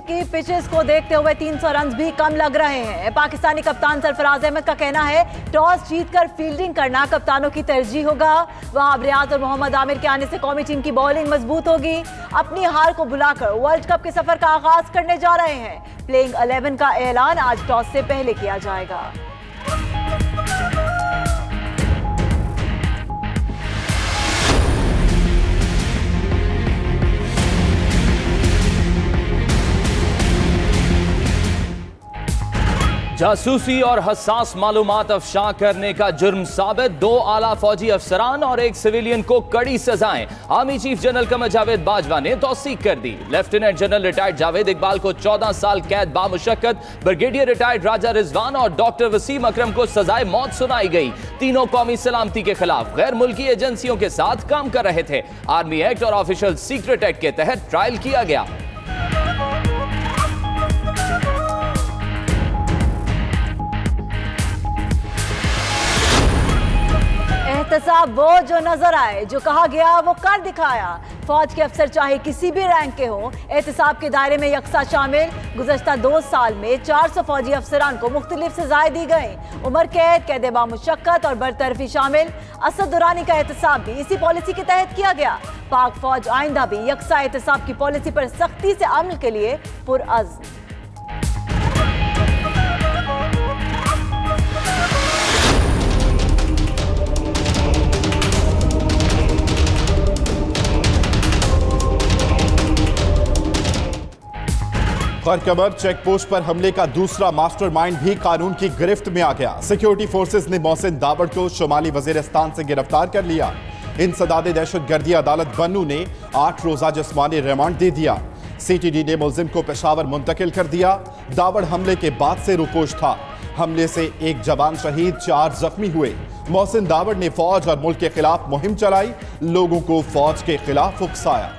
की पिचेस को देखते हुए 300 रन भी कम लग रहे हैं। पाकिस्तानी कप्तान सरफराज अहमद का कहना है टॉस जीतकर फील्डिंग करना कप्तानों की तरजीह होगा। वहाब रियाज और मोहम्मद आमिर के आने से कौमी टीम की बॉलिंग मजबूत होगी। अपनी हार को बुलाकर वर्ल्ड कप के सफर का आगाज करने जा रहे हैं। प्लेइंग 11 का ऐलान आज टॉस से पहले किया जाएगा। जासूसी और हसास मालूमात अफशा करने का जुर्म साबित 2 आला फौजी अफसरान और 1 सिविलियन को कड़ी सजाएं। Army chief general Qamar Javed Bajwa ने तौसीक कर दी। Lieutenant general retired Javed Iqbal को 14 साल कैद बामुशक्कत, ब्रिगेडियर रिटायर्ड राजा रिजवान और डॉक्टर वसीम अकरम को सजाए मौत सुनाई गई। तीनों कौमी सलामती के खिलाफ गैर मुल्की एजेंसियों के साथ काम कर रहे थे। आर्मी एक्ट और ऑफिशियल सीक्रेट एक्ट के तहत ट्रायल किया गया। एहतसाब वो जो नजर आए, जो कहा गया वो कर दिखाया। फौज के अफसर चाहे किसी भी रैंक के हों, एहतसाब के दायरे में यकसा शामिल। गुज़श्ता 2 साल में 400 फौजी अफसरान को मुख्तलिफ सजाएं दी गई। उम्र कैद, कैद बामुशक्कत और बरतरफी शामिल। असद दुरानी का एहतसाब भी इसी पॉलिसी के तहत किया गया। पाक फौज आइंदा भी यकसा एहतसाब की पॉलिसी पर सख्ती से अमल के लिए पुरअज़्म। खरकमर चेक पोस्ट पर हमले का दूसरा मास्टरमाइंड भी कानून की गिरफ्त में आ गया। सिक्योरिटी फोर्सेस ने मोहसिन दावड़ को शुमाली वजीरिस्तान से गिरफ्तार कर लिया। इंसदादे दहशतगर्दी अदालत बन्नू ने 8 रोजा जिस्मानी रिमांड दे दिया। CTD ने मुलजिम को पेशावर मुंतकिल कर दिया। दावड़ हमले के बाद से रुपोश था। हमले से 1 जवान शहीद, 4 जख्मी हुए। मोहसिन दावड़ ने फौज और मुल्क के खिलाफ मुहिम चलाई, लोगों को फौज के खिलाफ उकसाया।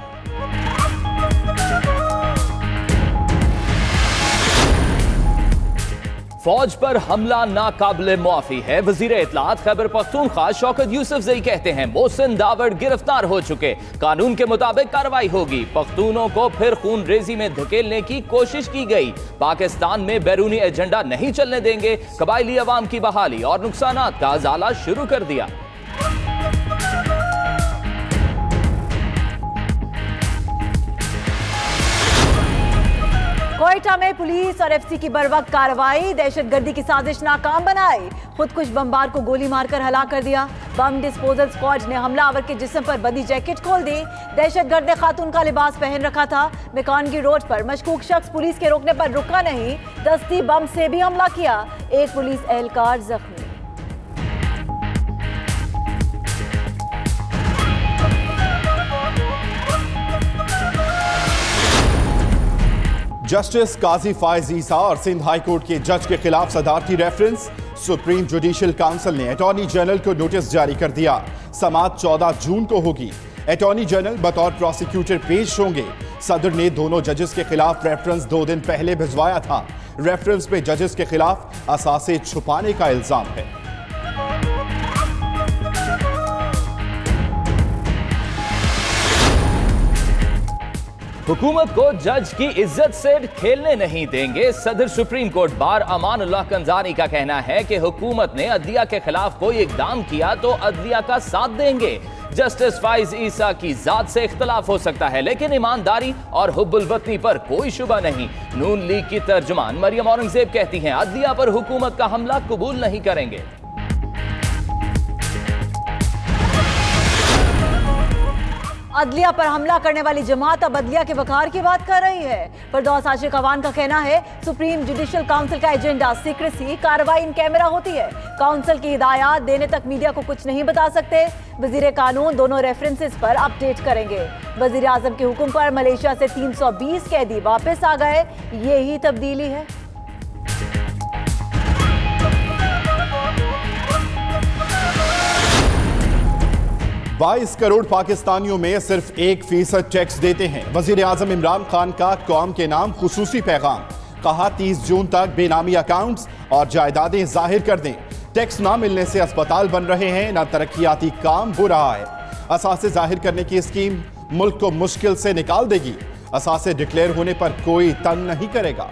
फौज पर हमला नाकाबिले मुआफी है। वजीर इत्तलात खैबर पख्तूनख्वा शौकत यूसुफजई कहते हैं मोहसिन दावड़ गिरफ्तार हो चुके, कानून के मुताबिक कार्रवाई होगी। पख्तूनों को फिर खून रेजी में धकेलने की कोशिश की गई। पाकिस्तान में बैरूनी एजेंडा नहीं चलने देंगे। कबायली अवाम की बहाली और नुकसानात का अजाला शुरू कर दिया। कोयटा में पुलिस और FC की बरवक्त कार्रवाई। दहशतगर्दी की साजिश नाकाम बनाई। खुदकुश बमबार को गोली मारकर हलाक कर दिया। बम डिस्पोजल स्क्वाड ने हमलावर के जिस्म पर बंदी जैकेट खोल दी। दहशतगर्द ने खातून का लिबास पहन रखा था। मेकानगी रोड पर मशकूक शख्स पुलिस के रोकने पर रुका नहीं, दस्ती बम से भी हमला किया। 1 पुलिस एहलकार जख्मी। जस्टिस काजी फायज ईसा और सिंध हाई कोर्ट के जज के खिलाफ सदारती रेफरेंस। सुप्रीम जुडिशियल काउंसिल ने अटॉर्नी जनरल को नोटिस जारी कर दिया। समाअत 14 जून को होगी। अटॉर्नी जनरल बतौर प्रोसिक्यूटर पेश होंगे। सदर ने दोनों जजेस के खिलाफ रेफरेंस 2 दिन पहले भिजवाया था। रेफरेंस पे जजेस के खिलाफ असासे छुपाने का इल्जाम है। हुकूमत को जज की इज्जत से खेलने नहीं देंगे। सदर सुप्रीम कोर्ट बार अमानुल्लाह कंजानी का कहना है कि हुकूमत ने अदलिया के खिलाफ कोई इकदाम किया तो अदलिया का साथ देंगे। जस्टिस फाइज ईसा की जात से इख्तलाफ हो सकता है, लेकिन ईमानदारी और हुब्बुल वतनी पर कोई शुबा नहीं। नून लीग की तर्जुमान मरियम औरंगजेब कहती हैं अदलिया पर हुकूमत का हमला कबूल नहीं करेंगे। अदलिया पर हमला करने वाली जमात अब अदलिया के वकार की बात कर रही है। फरदौस आशिक अवान का कहना है सुप्रीम जुडिशियल काउंसिल का एजेंडा सीक्रेसी, कार्रवाई इन कैमरा होती है। काउंसिल की हिदायत देने तक मीडिया को कुछ नहीं बता सकते। वजीर कानून दोनों रेफरेंसेस पर अपडेट करेंगे। वजीर आजम के हुक्म पर मलेशिया से 320 कैदी वापस आ गए। यही तब्दीली है। 22 करोड़ पाकिस्तानियों में सिर्फ 1% टैक्स देते हैं। वजीर आजम इमरान खान का कौम के नाम खुसूसी पैगाम। कहा 30 जून तक बेनामी अकाउंट्स और जायदादें जाहिर कर दें। टैक्स ना मिलने से अस्पताल बन रहे हैं, ना तरक्याती काम हो रहा है। असासे जाहिर करने की स्कीम मुल्क को मुश्किल से निकाल देगी। असासे डिक्लेयर होने पर कोई तंग नहीं करेगा।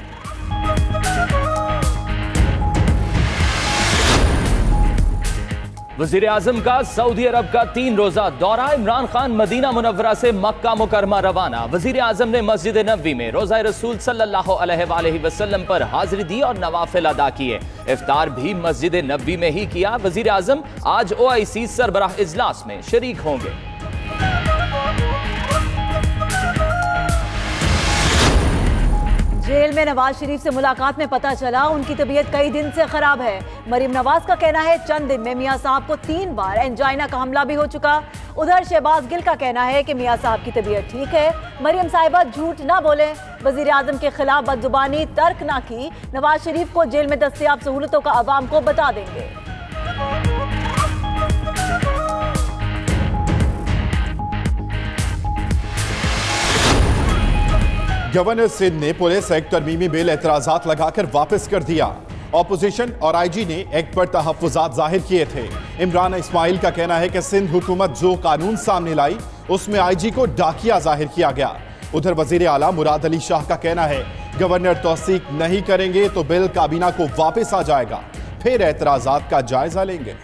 वजीर आजम का सऊदी अरब का 3 रोजा दौरा, इमरान खान मदीना मुनव्वरा से मक्का मुकरमा रवाना। वजीर आजम ने मस्जिद नबवी में रोजा रसूल सल्लल्लाहु अलैहि वसल्लम पर हाजिरी दी और नवाफिल अदा किए। इफ्तार भी मस्जिद नबवी में ही किया। वजीर आजम आज OIC सरबराह इजलास में शरीक होंगे। जेल में नवाज शरीफ से मुलाकात में पता चला उनकी तबीयत कई दिन से खराब है। मरीम नवाज का कहना है चंद दिन में मियां साहब को 3 बार एंजाइना का हमला भी हो चुका। उधर शहबाज गिल का कहना है कि मियां साहब की तबीयत ठीक है। मरीम साहिबा झूठ ना बोले, वजीर आजम के खिलाफ बदजुबानी तर्क ना की। नवाज शरीफ को जेल में दस्तयाब सहूलतों का अवाम को बता देंगे। गवर्नर सिंध ने पुलिस एक्ट तरमीमी बिल एतराजात लगाकर वापस कर दिया। ऑपोजिशन और IG ने एक्ट पर तहफ्फुजात जाहिर किए थे। इमरान इस्माइल का कहना है कि सिंध हुकूमत जो कानून सामने लाई उसमें IG को डाकिया जाहिर किया गया। उधर वजीर आला मुराद अली शाह का कहना है गवर्नर तौसीक नहीं करेंगे तो बिल काबीना को वापस आ जाएगा, फिर एतराजात का जायजा लेंगे।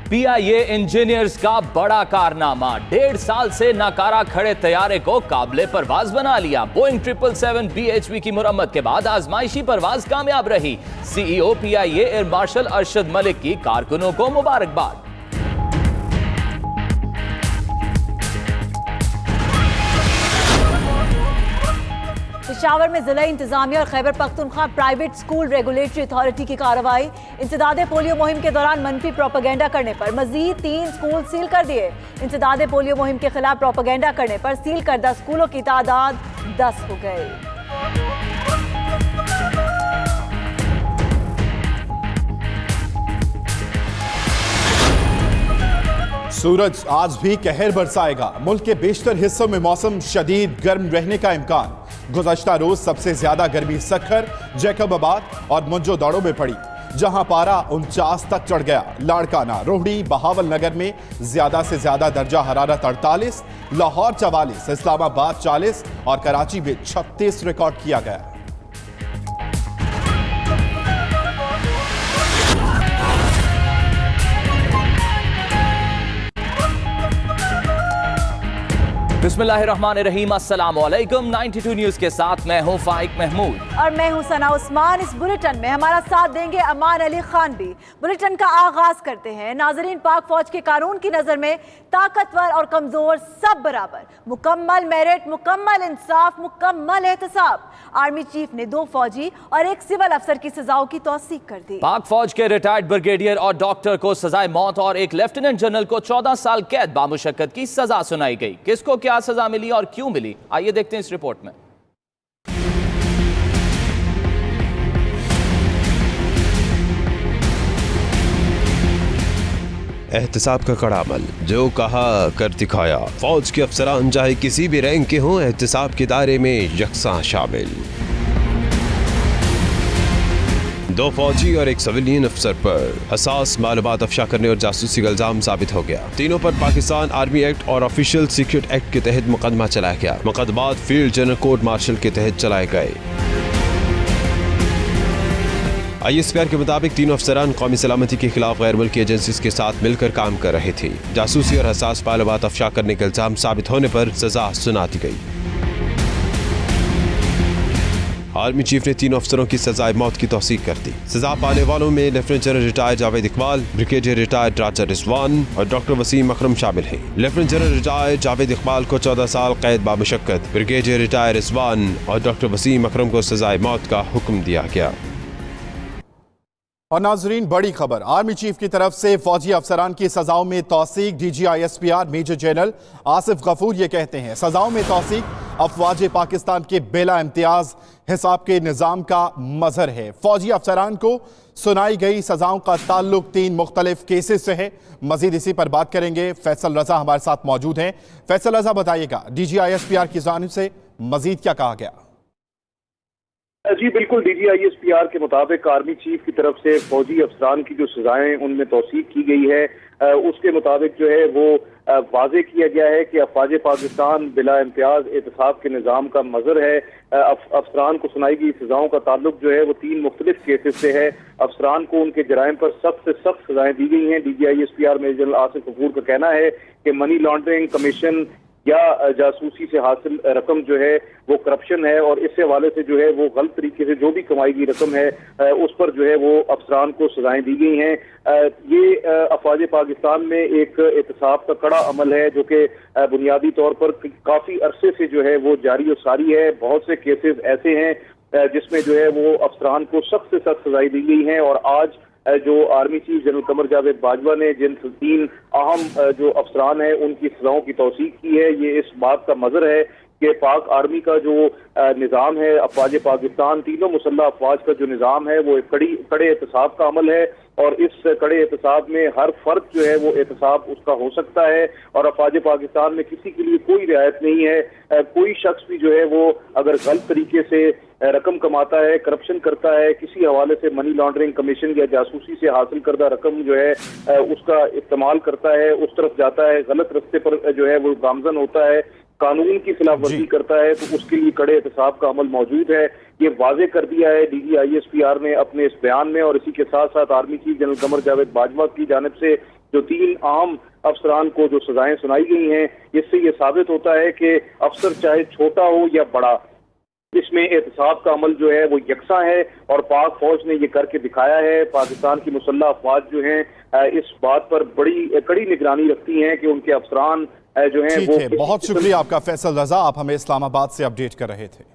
PIA इंजीनियर्स का बड़ा कारनामा, 1.5 साल से नाकारा खड़े तैयारे को काबिले परवाज बना लिया। बोइंग 777 BHV की मुरम्मत के बाद आजमाइशी परवाज कामयाब रही। CEO PIA air marshal Arshad Malik की कारकुनों को मुबारकबाद। पेशावर में जिला इंतजामिया और Khyber Pakhtunkhwa private school regulatory authority की कार्रवाई। इंसदादे पोलियो मुहिम के दौरान मनफी प्रोपेगेंडा करने पर मजीद 3 स्कूल सील कर दिए। इंसदादे पोलियो मुहिम के खिलाफ प्रोपेगेंडा करने पर सील करदा स्कूलों की तादाद 10 हो गई। सूरज आज भी कहर बरसाएगा। मुल्क के बेशतर हिस्सों में मौसम शदीद गर्म रहने का इम्कान। गुज़श्ता रोज सबसे ज्यादा गर्मी सखर, जैकबाबाद और मुंजो दौड़ों में पड़ी, जहां पारा 49 तक चढ़ गया। लाड़काना, रोहड़ी, बहावल नगर में ज्यादा से ज्यादा दर्जा हरारत 48, लाहौर 44, इस्लामाबाद 40 और कराची में 36 रिकॉर्ड किया गया। बिस्मिल्लाहिर्रहमानिर्रहीम, अस्सलाम वालेकुम। 92 न्यूज के साथ मैं हूं फाइक महमूद और मैं हूं सना उस्मान। इस बुलेटिन में हमारा साथ देंगे अमान अली खान भी। बुलेटिन का आगाज करते हैं। नाजरीन, पाक फौज के कानून की नजर में ताकतवर और कमजोर सब बराबर, मुकम्मल मेरिट, मुकम्मल इंसाफ, मुकम्मल एहतसाब। आर्मी चीफ ने 2 फौजी और 1 सिविल अफसर की सजाओं की तौसीक कर दी। पाक फौज के रिटायर्ड ब्रिगेडियर और डॉक्टर को सजाए मौत और एक लेफ्टिनेंट जनरल को 14 साल कैद बामुशक्कत की सजा सुनाई गई। किसको क्या सजा मिली और क्यों मिली, आइए देखते हैं इस रिपोर्ट में। एहतसाब का कड़ा अमल, जो कहा कर दिखाया। फौज के अफसरान चाहे किसी भी रैंक के हों, एहतसाब के दायरे में यकसा शामिल। 2 फौजी और 1 सिविलियन अफसर पर हसास मालूमात अफशा करने और जासूसी का इल्जाम साबित हो गया। तीनों पर पाकिस्तान आर्मी एक्ट और ऑफिशियल सीक्रेट एक्ट के तहत मुकदमा चलाया गया। मुकदमात फील्ड जनरल कोर्ट मार्शल के तहत चलाए गए। ISPR के मुताबिक तीनों अफसरान कौमी सलामती के खिलाफ गैर मुल्की एजेंसीज के साथ मिलकर काम कर रहे थे। जासूसी और हसास मालूमात अफशा करने का इल्जाम साबित होने पर सजा सुना दी गई। आर्मी चीफ ने तीनों अफसरों की सजाए मौत की तौसीक कर दी। सजा पाने वालों में lieutenant general retired Javed Iqbal, brigadier retired Raja Rizwan और डॉक्टर वसीम अकरम शामिल हैं। Lieutenant general retired Javed Iqbal को 14 साल कैद बामुशक्कत, ब्रिगेडियर रिटायर्ड रिजवान और डॉक्टर वसीम अकरम को सजाए मौत का हुक्म दिया गया। और नाजरीन, बड़ी खबर आर्मी चीफ की तरफ से फौजी अफसरान की सजाओं में तौसीक। DG ISPR Major General Asif Ghafoor ये कहते हैं सजाओं में तौसीक अफवाज पाकिस्तान के बेला इम्तियाज हिसाब के निज़ाम का मजहर है। फौजी अफसरान को सुनाई गई सजाओं का ताल्लुक 3 मुख्तलिफ केसेस से है। मजीद इसी पर बात करेंगे। फैसल रजा हमारे साथ मौजूद हैं। फैसल रजा, बताइएगा DG ISPR की जानिब से मजीद क्या कहा गया? जी बिल्कुल, DGISPR के मुताबिक आर्मी चीफ की तरफ से फौजी अफसरान की जो सजाएं उनमें तौसीक की गई है, उसके मुताबिक जो है वो वाजे किया गया है कि अफवाज पाकिस्तान बिला इम्तियाज एहतसाब के निज़ाम का मज़र है। अफसरान को सुनाई गई सजाओं का ताल्लुक जो है वो 3 मुख्तलिफ केसेस से है। अफसरान को उनके जराइम पर सख्त से सख्त सजाएं दी गई हैं। DGISPR Major General Asif Kapoor का कहना है कि मनी लॉन्ड्रिंग, कमीशन या जासूसी से हासिल रकम जो है वो करप्शन है, और इस हवाले से जो है वो गलत तरीके से जो भी कमाई गई रकम है उस पर जो है वो अफसरान को सजाएं दी गई हैं। ये अफवाज पाकिस्तान में एक एहतसाब का कड़ा अमल है जो कि बुनियादी तौर पर काफी अरसे से जो है वो जारी और सारी है। बहुत से केसेस ऐसे हैं जिसमें जो है वो अफसरान को सख्त से सख्त सजाएं दी गई हैं, और आज जो army chief general Qamar Javed Bajwa ने जिन 3 अहम जो अफसरान हैं उनकी सजाओं की तौसीक की है, ये इस बात का मजर है कि पाक आर्मी का जो निज़ाम है, अफवाज पाकिस्तान, तीनों मुसल्लह अफवाज का जो निज़ाम है वो एक कड़े एहतसाब का अमल है, और इस कड़े एहतसाब में हर फर्द जो है वो एहतसाब उसका हो सकता है, और अफवाज पाकिस्तान में किसी के लिए कोई रियायत नहीं है। कोई शख्स भी जो है वो अगर गलत तरीके से रकम कमाता है, करप्शन करता है, किसी हवाले से मनी लॉन्ड्रिंग, कमीशन या जासूसी से हासिल करदा रकम जो है उसका इस्तेमाल करता है, उस तरफ जाता है, गलत रास्ते पर जो है वो गामजन होता है, कानून की खिलाफ वर्जी करता है, तो उसके लिए कड़े एहतसाब का अमल मौजूद है। ये वाजे कर दिया है DGISPR ने अपने इस बयान में, और इसी के साथ साथ army chief general Qamar Javed Bajwa की जानिब से जो 3 आम अफसरान को जो सजाएं सुनाई गई हैं, इससे ये साबित होता है कि अफसर चाहे छोटा हो या बड़ा, इसमें एहतसाब का अमल जो है वो यकसा है, और पाक फौज ने ये करके दिखाया है। पाकिस्तान की मुसल्लह अफवाज जो हैं इस बात पर बड़ी कड़ी निगरानी रखती हैं कि उनके अफसरान जो हैं ठीक है, बहुत शुक्रिया आपका फैसल रजा, आप हमें इस्लामाबाद से अपडेट कर रहे थे।